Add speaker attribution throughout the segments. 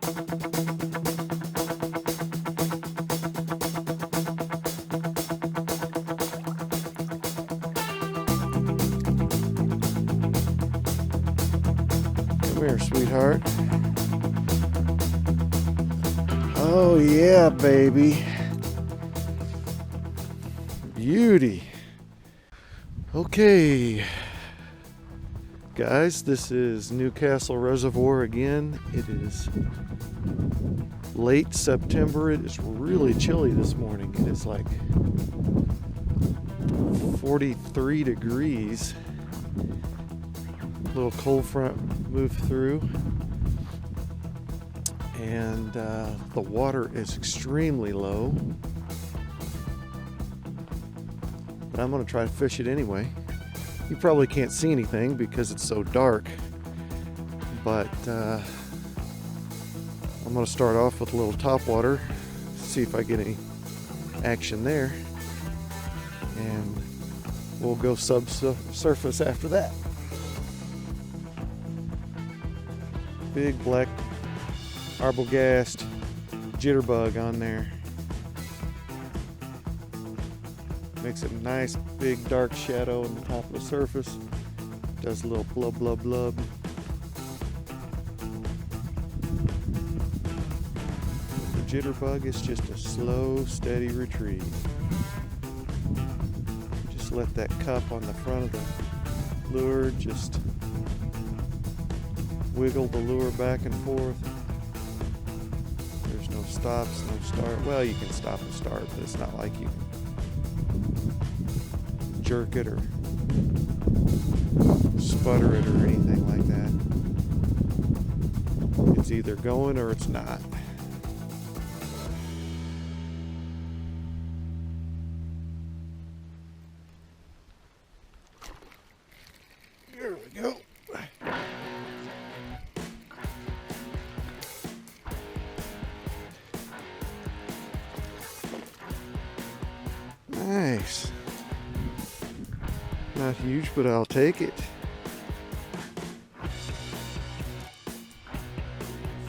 Speaker 1: Come here, sweetheart. Oh yeah, baby. Beauty. Okay, guys, this is Newcastle Reservoir again. It is late September. It is really chilly this morning. It is like 43 degrees. A little cold front moved through, and the water is extremely low. But I'm going to try to fish it anyway. You probably can't see anything because it's so dark, but I'm going to start off with a little topwater, see if I get any action there, and we'll go subsurface after that. Big black Arbogast Jitterbug on there. Makes a nice big dark shadow on the top of the surface. Does a little blub blub blub. The Jitterbug is just a slow, steady retreat. Just let that cup on the front of the lure just wiggle the lure back and forth. There's no stops, no start. Well, you can stop and start, but it's not like you can jerk it or sputter it or anything like that. It's either going or it's not. Here we go. Nice. Not huge, but I'll take it.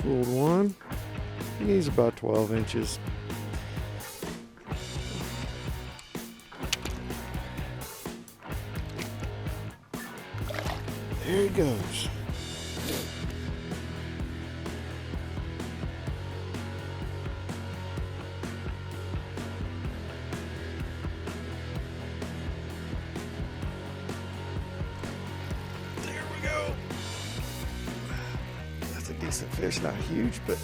Speaker 1: Fooled one. He's about 12 inches. There he goes. Decent fish, not huge, but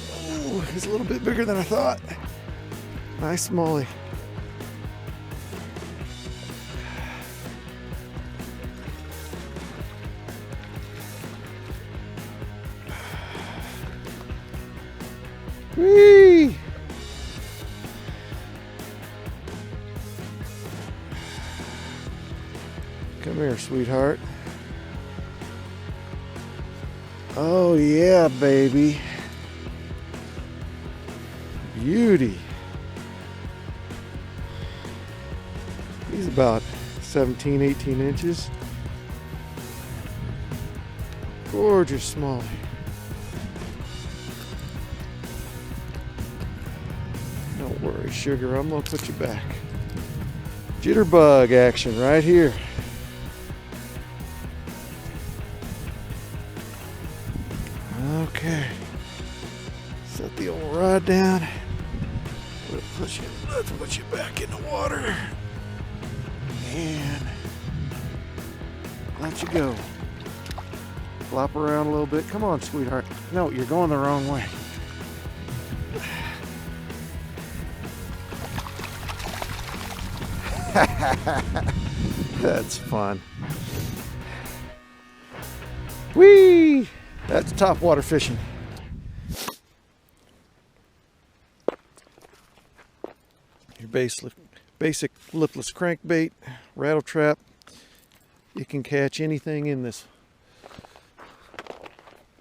Speaker 1: oh, he's a little bit bigger than I thought. Nice Smally. Whee! Come here, sweetheart. Oh yeah, baby. Beauty. He's about 17, 18 inches. Gorgeous Smally. Don't worry, sugar, I'm gonna put you back. Jitterbug action right here. Okay, set the old rod down. Let's put you back in the water and let you go. Flop around a little bit. Come on, sweetheart. No, you're going the wrong way. That's fun. Whee! That's top water fishing. Your basic lipless crankbait, rattle trap. You can catch anything in this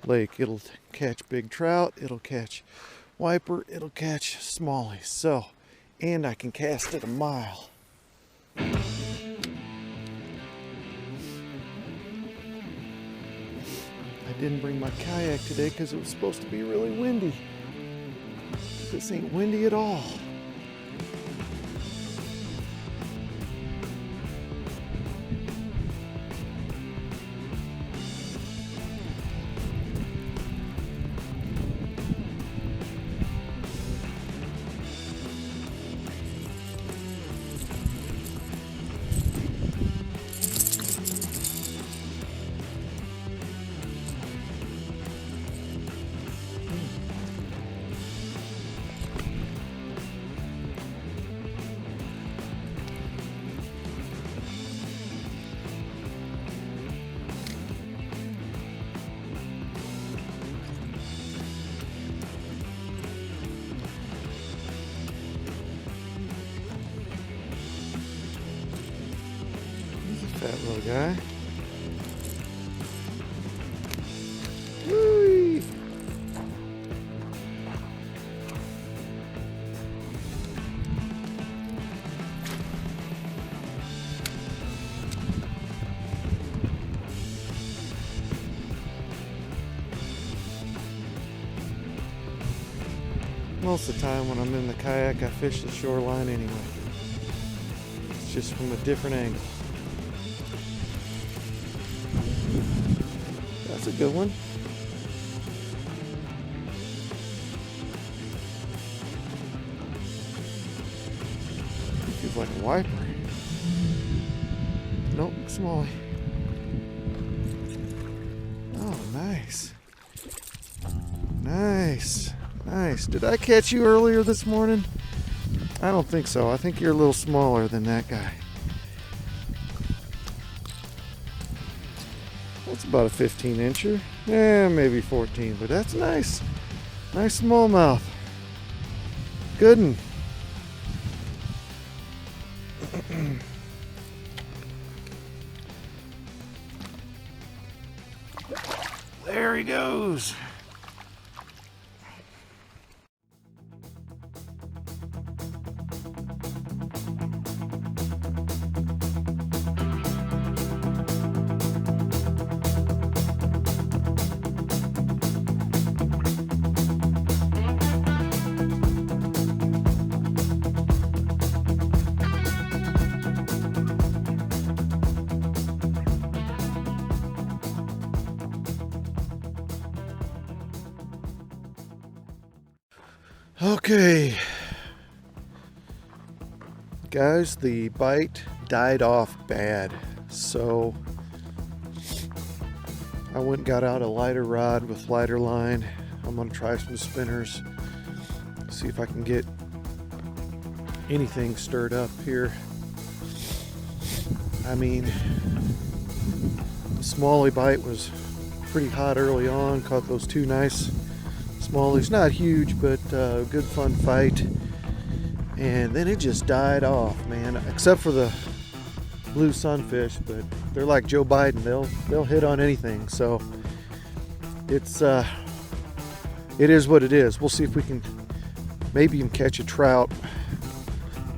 Speaker 1: lake. It'll catch big trout, it'll catch wiper, it'll catch smallies. So, and I can cast it a mile. didn't bring my kayak today because it was supposed to be really windy. This ain't windy at all. That little guy. Whee! Most of the time when I'm in the kayak, I fish the shoreline anyway. It's just from a different angle. That's a good one. Feels like a wiper. Nope, Smally. Oh, nice. Nice. Nice. Did I catch you earlier this morning? I don't think so. I think you're a little smaller than that guy. That's about a 15-incher. Yeah, maybe 14, but that's nice. Nice smallmouth. Good one. There he goes. Okay, guys, the bite died off bad, so I went and got out a lighter rod with lighter line. I'm going to try some spinners, see if I can get anything stirred up here. I mean, the Smally bite was pretty hot early on, caught those two nice Smallies, not huge, but good fun fight. And then it just died off, man, except for the blue sunfish, but they're like Joe Biden, they'll hit on anything. So it's it is what it is. We'll see if we can maybe even catch a trout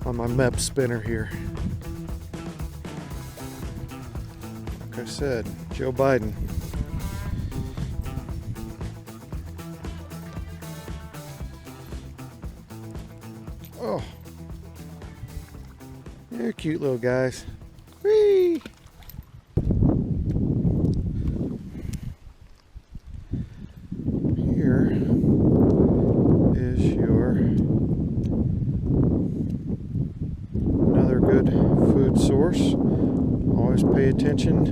Speaker 1: on my MEP spinner here. Like I said, Joe Biden. Oh, they're cute little guys. Whee! Here is your another good food source. Always pay attention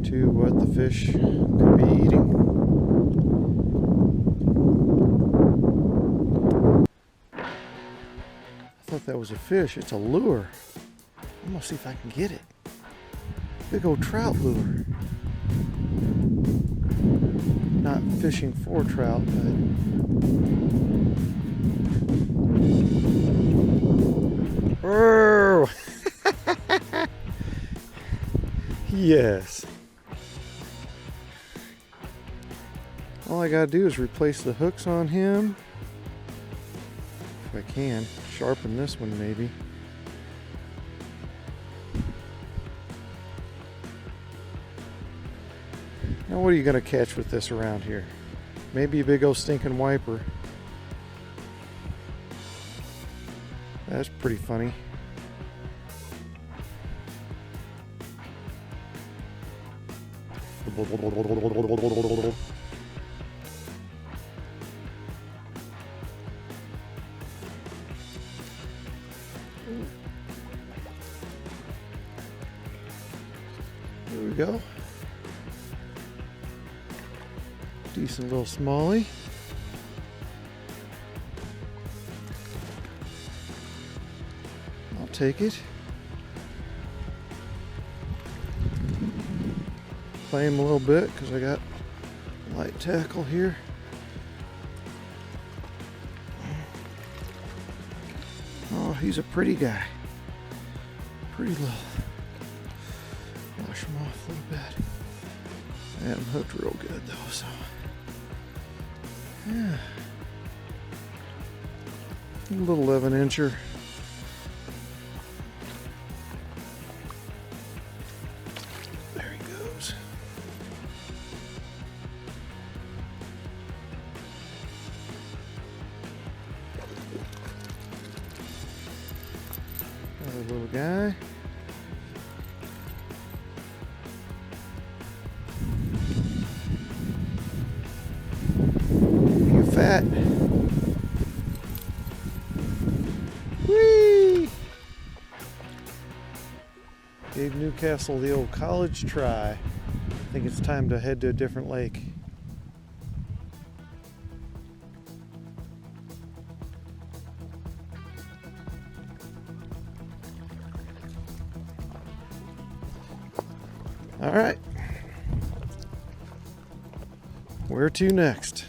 Speaker 1: to what the fish could be eating. I thought that was a fish. It's a lure. I'm gonna see if I can get it. Big old trout lure. Not fishing for trout, but oh. Yes. All I gotta do is replace the hooks on him. If I can. Sharpen this one maybe. Now what are you going to catch with this around here? Maybe a big old stinking wiper. That's pretty funny. There we go. Decent little Smally. I'll take it. Play him a little bit because I got light tackle here. Oh, he's a pretty guy. Pretty little. Wash him off a little bit. I had him hooked real good though, so yeah. A little 11-incher. There he goes. Another little guy. You fat. Whee! Gave Newcastle the old college try. I think it's time to head to a different lake. All right. Where to next?